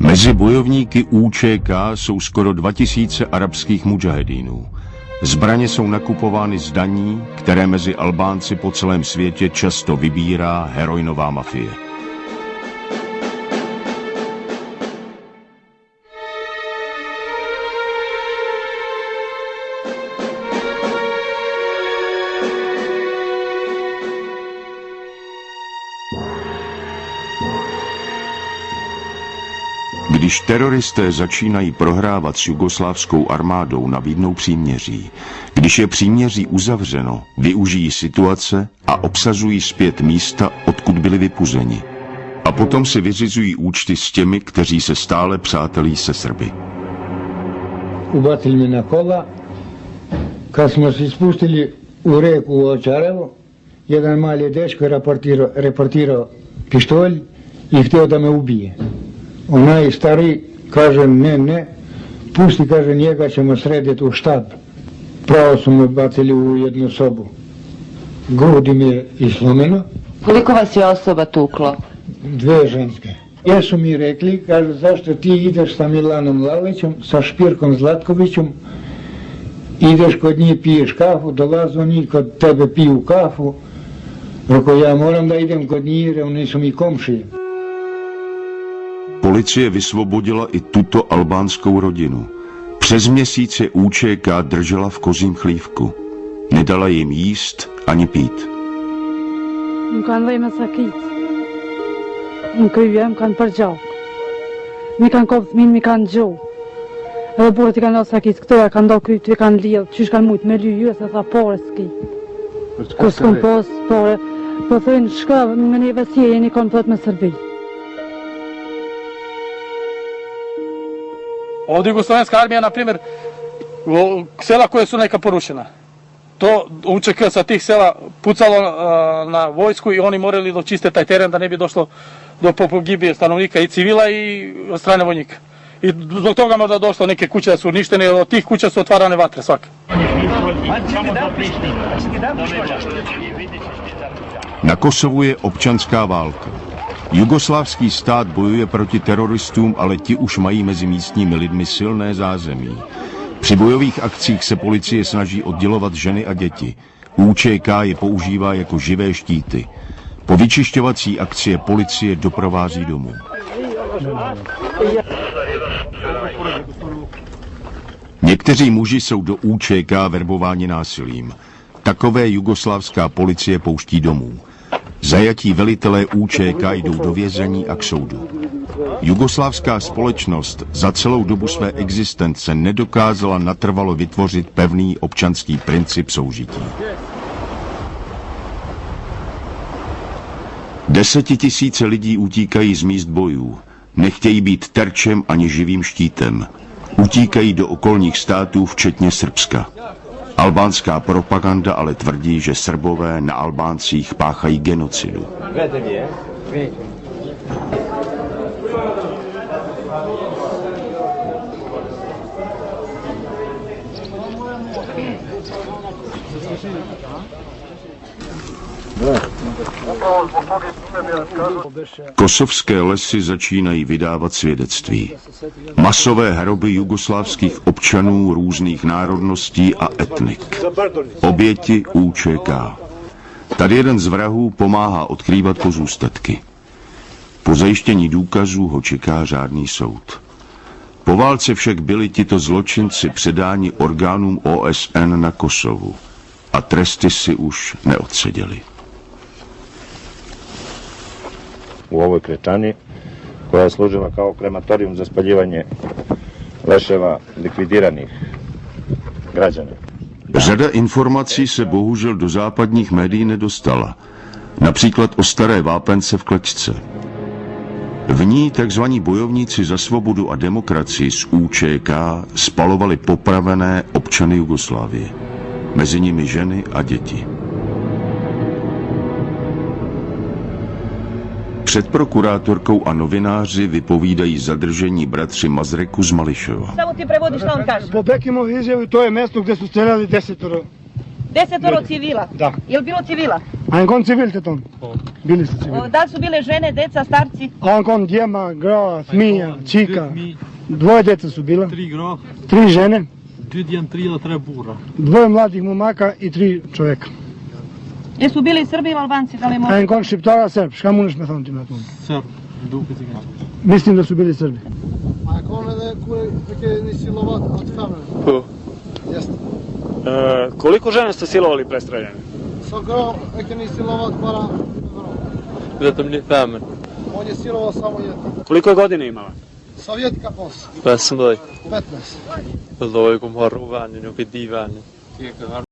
Mezi bojovníky UČK jsou skoro 2000 arabských mudžahedínů. Zbraně jsou nakupovány z daní, které mezi Albánci po celém světě často vybírá heroinová mafie. Když teroristé začínají prohrávat s jugoslávskou armádou, nabídnou příměří. Když je příměří uzavřeno, využijí situace a obsazují zpět místa, odkud byli vypuzeni. A potom si vyřizují účty s těmi, kteří se stále přátelí se Srby. Ubacili mě na kola, kad jsme se spustili u reku Očarevo, jedan mali dečko reportirao pištolj i htio da me ubije. Onaj stari kaže ne, pusti, kaže, njega ćemo srediti u štab. Pravo su me bacili u jednu sobu. Grudi mi je islomeno. Koliko vas je osoba tuklo? 2 ženske. Jesu mi rekli, kaže, zašto ti ideš sa Milanom Lalićem, sa Špirkom Zlatkovićem, ideš kod njih, piješ kafu, dolaze oni kod tebe piju kafu. Rekao, ja moram da idem kod njih jer oni su mi komšije. Policie vysvobodila i tuto albánskou rodinu. Přes měsíc je UČK držela v kozím chlívku. Nedala jim jíst ani pít. Ovdje Jugoslovenska armija, na primjer, sela koje su neka porušena, to UČK sa tih sela pucalo na vojsku i oni morali dočiste taj teren da ne bi došlo do pogibije stanovnika i civila i od strane vojnika. I zbog toga možda došlo, neke kuće su uništene, od tih kuća su otvarane vatre svake. Na Kosovu je občanská válka. Jugoslávský stát bojuje proti teroristům, ale ti už mají mezi místními lidmi silné zázemí. Při bojových akcích se policie snaží oddělovat ženy a děti. UČK je používá jako živé štíty. Po vyčišťovací akci je policie doprovází domů. Někteří muži jsou do UČK verbováni násilím. Takové jugoslávská policie pouští domů. Zajatí velitelé UČK jdou do vězení a k soudu. Jugoslávská společnost za celou dobu své existence nedokázala natrvalo vytvořit pevný občanský princip soužití. 10 000 lidí utíkají z míst bojů. Nechtějí být terčem ani živým štítem. Utíkají do okolních států, včetně Srbska. Albánská propaganda ale tvrdí, že Srbové na Albáncích páchají genocidu. Kosovské lesy začínají vydávat svědectví. Masové hroby jugoslávských občanů různých národností a etnik. Oběti UČK. Tady jeden z vrahů pomáhá odkrývat pozůstatky. Po zajištění důkazů ho čeká řádný soud. Po válce však byli tito zločinci předáni orgánům OSN na Kosovu a tresty si už neodseděli. U ovoj krečani, koja je služila kao krematorijum za spaljivanje leševa likvidiranih građana. Řada informací se bohužel do západních médií nedostala. Například o staré vápence v Klečce. V ní tzv. Bojovníci za svobodu a demokracii z UČK spalovali popravené občany Jugoslávie. Mezi nimi ženy a děti. Před prokurátorkou a novináři vypovídají zadržení bratři Mazreku z Mališova. Samo ti prevodiš šta on kaže. Po Bekimovoj izjavi to je mjesto gdje su streljali 10 civila? Da. Je li bilo civila? A on civilite ton? Bili su civili. Da li su bile žene, deca, starci? A on djema, gra, smija, čika. Dvoje djeca su bila. 3 gra, 3 žene, 2 djem, 3 ili 3 bura. 2 mladih momaka i 3 čovjeka. Jesu bili Srbi ili Albanci? Da li A možete? on šiptara Srb, ška muneš me thonë ti me tonë? Serb, duke ti nga. Mislim da su bili Srbi. A e kone dhe kur e një silovat atë femrën? Po. Jeste. Koliko žena ste silovali prestreljene? Sa gra e keni silovat para Evropë. Vetëm një femër. On je silova samo jetë. Koliko je godine imala? Sa vjetë ka posë? 15. 15. Vëlloj, kom harru vani, nuk e di vani.